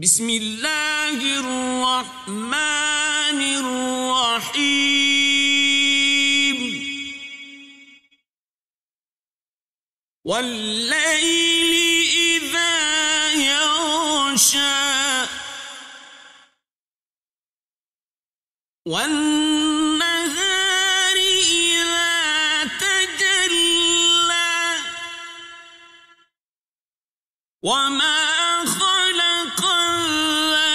بسم الله الرحمن الرحيم والليل إذا يغشى والنهار إذا تجلى وما خلق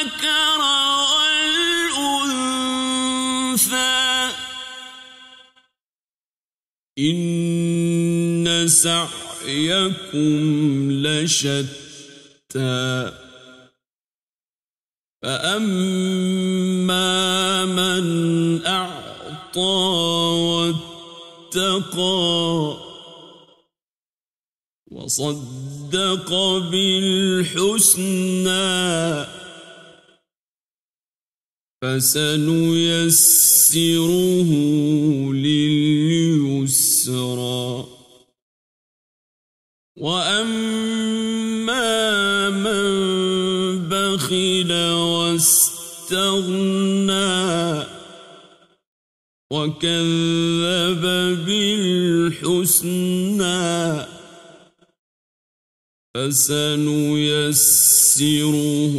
الذكر والأنثى إن سعيكم لشتى فأما من أعطى واتقى وصدق بالحسنى فسنيسره لليسرى وأما من بخل واستغنى وكذب بالحسنى فسنيسره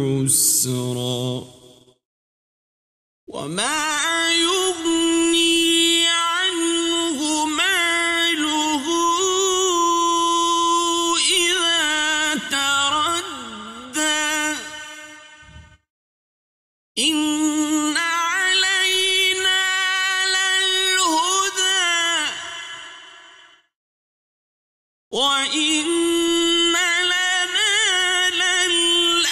للعسرى وما يغني عنه ماله إذا تردى إن علينا للهدى وإن لنا للآخرة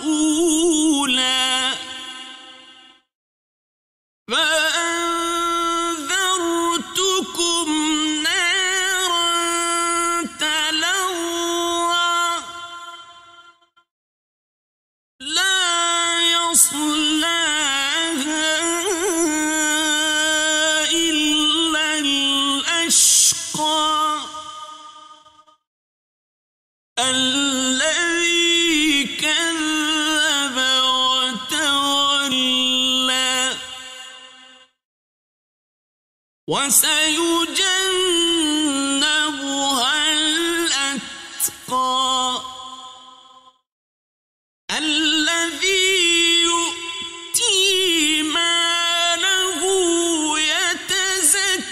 والأولى فأنذرتكم نارا تلظى لا يصلاها إلا الأشقى الذي كذب وتولى وسيجنبها الأتقى الذي يؤتي ماله يتزكى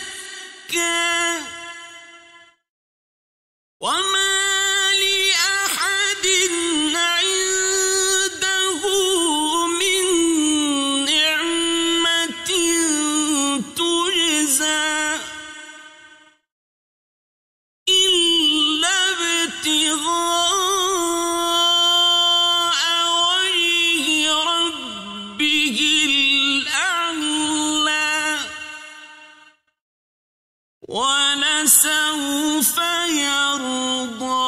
وما لأحد عنده من نعمة تجزى إلا ابتغاء وجه ربه الأعلى ولسوف يرضى